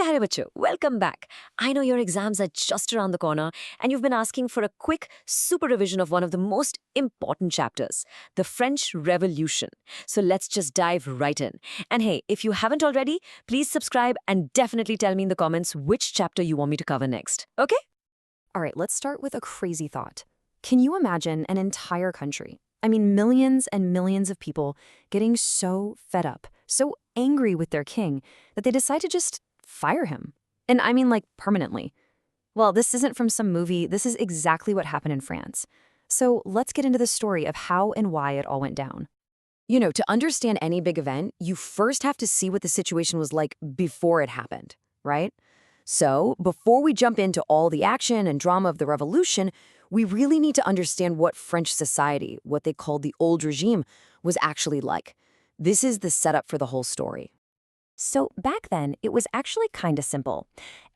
प्यारे बच्चों, welcome back. I know your exams are just around the corner and you've been asking for a quick super revision of one of the most important chapters, the French Revolution. So let's just dive right in. And hey, if you haven't already, please subscribe and definitely tell me in the comments which chapter you want me to cover next. Okay? All right, let's start with a crazy thought. Can you imagine an entire country, millions and millions of people getting so fed up, so angry with their king that they decide to just fire him? And like permanently. Well, this isn't from some movie. This is exactly what happened in France. So let's get into the story of how and why it all went down. To understand any big event, you first have to see what the situation was like before it happened, right? So, before we jump into all the action and drama of the revolution, we really need to understand what French society, what they called the old regime, was actually like. This is the setup for the whole story. So back then, it was actually kind of simple.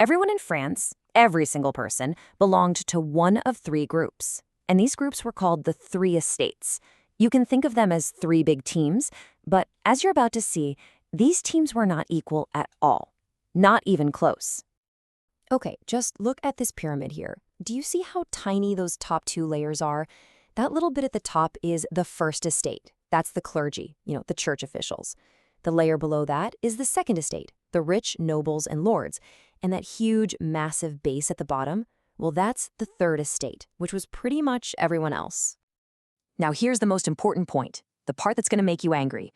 Everyone in France, every single person, belonged to one of three groups. And these groups were called the Three Estates. You can think of them as three big teams, but as you're about to see, these teams were not equal at all. Not even close. Okay, just look at this pyramid here. Do you see how tiny those top two layers are? That little bit at the top is the first estate. That's the clergy, the church officials. The layer below that is the second estate, the rich nobles and lords. And that huge, massive base at the bottom, well, that's the third estate, which was pretty much everyone else. Now here's the most important point, the part that's going to make you angry.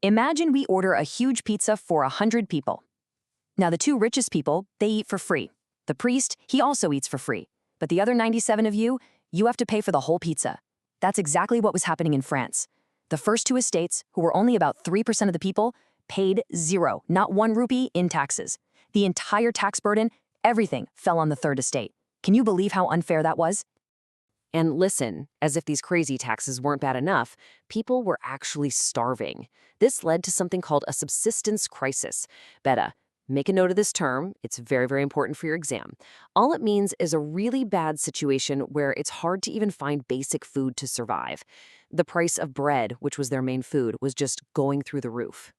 Imagine we order a huge pizza for 100 people. Now, the two richest people, they eat for free. The priest, he also eats for free. But the other 97 of you, you have to pay for the whole pizza. That's exactly what was happening in France. The first two estates, who were only about 3% of the people, paid zero, not 1 rupee, in taxes. The entire tax burden, everything, fell on the third estate. Can you believe how unfair that was? And listen, as if these crazy taxes weren't bad enough, people were actually starving. This led to something called a subsistence crisis. Beta, make a note of this term. It's very, very important for your exam. All it means is a really bad situation where it's hard to even find basic food to survive. The price of bread, which was their main food, was just going through the roof.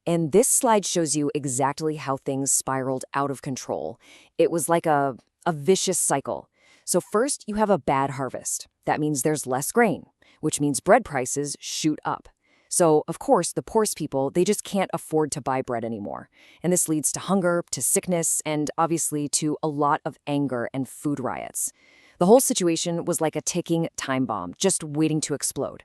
And this slide shows you exactly how things spiraled out of control. It was like a vicious cycle. So first, you have a bad harvest. That means there's less grain, which means bread prices shoot up. So, of course, the poorest people, they just can't afford to buy bread anymore. And this leads to hunger, to sickness, and obviously to a lot of anger and food riots. The whole situation was like a ticking time bomb, just waiting to explode.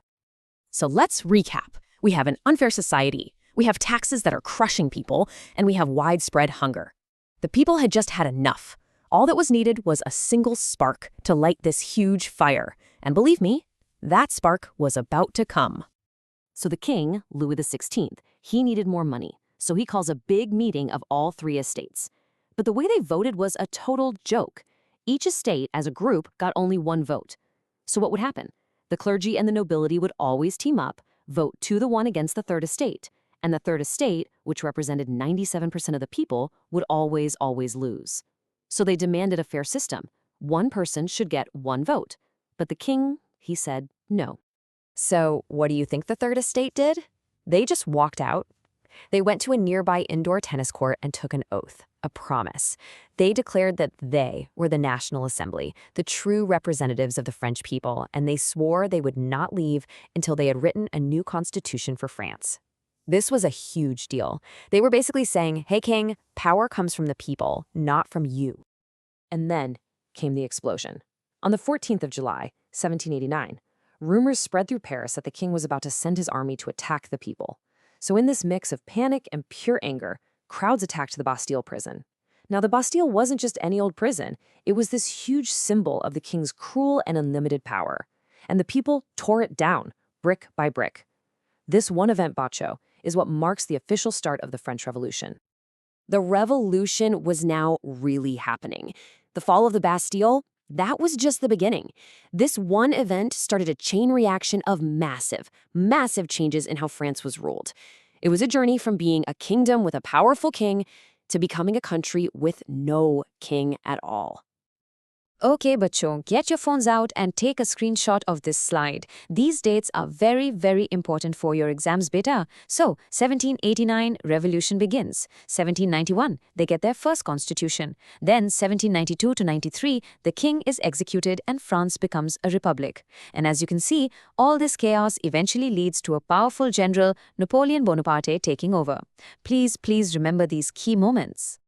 So let's recap. We have an unfair society, we have taxes that are crushing people, and we have widespread hunger. The people had just had enough. All that was needed was a single spark to light this huge fire. And believe me, that spark was about to come. So the king, Louis XVI, he needed more money, so he calls a big meeting of all three estates. But the way they voted was a total joke. Each estate, as a group, got only 1 vote. So what would happen? The clergy and the nobility would always team up, vote 2-1 against the third estate, and the third estate, which represented 97% of the people, would always lose. So they demanded a fair system. One person should get 1 vote. But the king, he said no. So what do you think the third estate did? They just walked out. They went to a nearby indoor tennis court and took an oath, a promise. They declared that they were the National Assembly, the true representatives of the French people, and they swore they would not leave until they had written a new constitution for France. This was a huge deal. They were basically saying, hey, king, power comes from the people, not from you. And then came the explosion. On the 14th of July, 1789, rumors spread through Paris that the king was about to send his army to attack the people. So in this mix of panic and pure anger, crowds attacked the Bastille prison. Now, the Bastille wasn't just any old prison. It was this huge symbol of the king's cruel and unlimited power. And the people tore it down, brick by brick. This one event, Bacho, is what marks the official start of the French Revolution. The revolution was now really happening. The fall of the Bastille, that was just the beginning. This one event started a chain reaction of massive changes in how France was ruled. It was a journey from being a kingdom with a powerful king to becoming a country with no king at all. Okay, bachcho, get your phones out and take a screenshot of this slide. These dates are very, very important for your exams, beta. So, 1789, revolution begins. 1791, they get their first constitution. Then, 1792 to 93, the king is executed and France becomes a republic. And as you can see, all this chaos eventually leads to a powerful general, Napoleon Bonaparte, taking over. Please remember these key moments.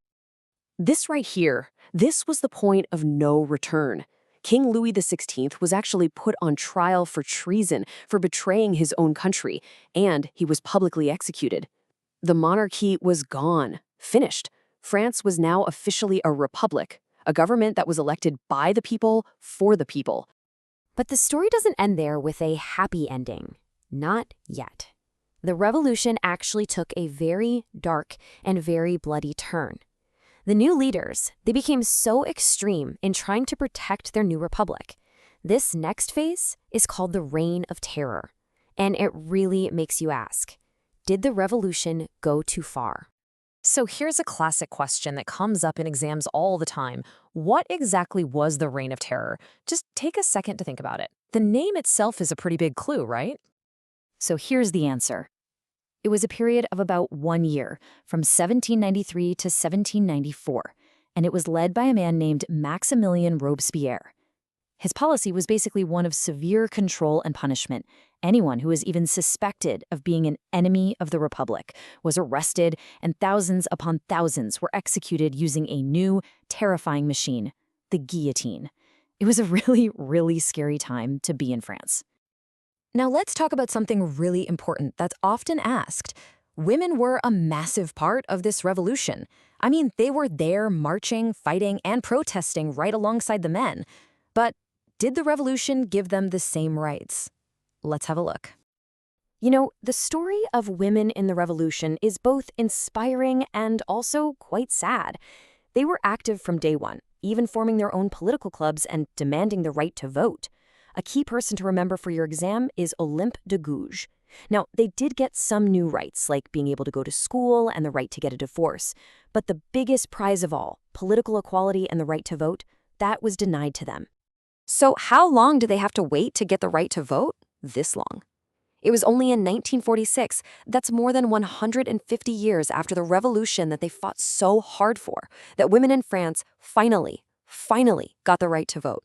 This right here, this was the point of no return. King Louis XVI was actually put on trial for treason for betraying his own country, and he was publicly executed. The monarchy was gone, finished. France was now officially a republic, a government that was elected by the people for the people. But the story doesn't end there with a happy ending. Not yet. The revolution actually took a very dark and very bloody turn. The new leaders, they became so extreme in trying to protect their new republic. This next phase is called the Reign of Terror. And it really makes you ask, did the revolution go too far? So here's a classic question that comes up in exams all the time. What exactly was the Reign of Terror? Just take a second to think about it. The name itself is a pretty big clue, right? So here's the answer. It was a period of about 1 year, from 1793 to 1794, and it was led by a man named Maximilien Robespierre. His policy was basically one of severe control and punishment. Anyone who was even suspected of being an enemy of the Republic was arrested, and thousands upon thousands were executed using a new, terrifying machine, the guillotine. It was a really, really scary time to be in France. Now let's talk about something really important that's often asked. Women were a massive part of this revolution. I mean, they were there marching, fighting, and protesting right alongside the men. But did the revolution give them the same rights? Let's have a look. You know, the story of women in the revolution is both inspiring and also quite sad. They were active from day one, even forming their own political clubs and demanding the right to vote. A key person to remember for your exam is Olympe de Gouges. Now, they did get some new rights, like being able to go to school and the right to get a divorce. But the biggest prize of all, political equality and the right to vote, that was denied to them. So how long do they have to wait to get the right to vote? This long. It was only in 1946, that's more than 150 years after the revolution that they fought so hard for, that women in France finally got the right to vote.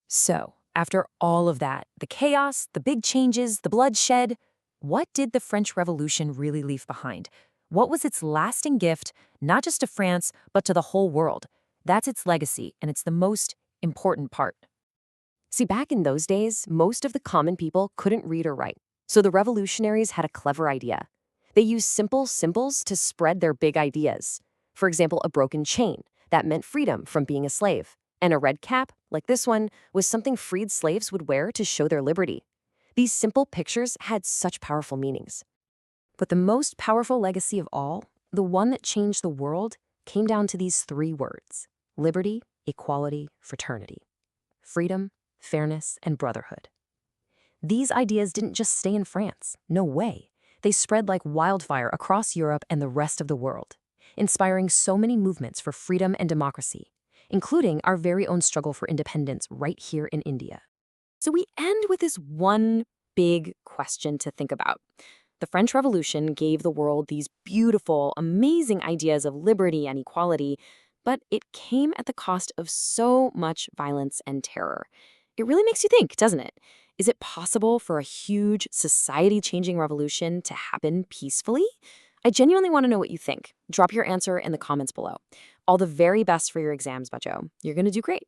So, after all of that, the chaos, the big changes, the bloodshed, what did the French Revolution really leave behind? What was its lasting gift, not just to France, but to the whole world? That's its legacy, and it's the most important part. See, back in those days, most of the common people couldn't read or write, so the revolutionaries had a clever idea. They used simple symbols to spread their big ideas. For example, a broken chain, that meant freedom from being a slave. And a red cap, like this one, was something freed slaves would wear to show their liberty. These simple pictures had such powerful meanings. But the most powerful legacy of all, the one that changed the world, came down to these 3 words: liberty, equality, fraternity. Freedom, fairness, and brotherhood. These ideas didn't just stay in France. No way. They spread like wildfire across Europe and the rest of the world, inspiring so many movements for freedom and democracy, including our very own struggle for independence right here in India. So we end with this one big question to think about. The French Revolution gave the world these beautiful, amazing ideas of liberty and equality, but it came at the cost of so much violence and terror. It really makes you think, doesn't it? Is it possible for a huge, society-changing revolution to happen peacefully? I genuinely want to know what you think. Drop your answer in the comments below. All the very best for your exams, Bacho. You're going to do great.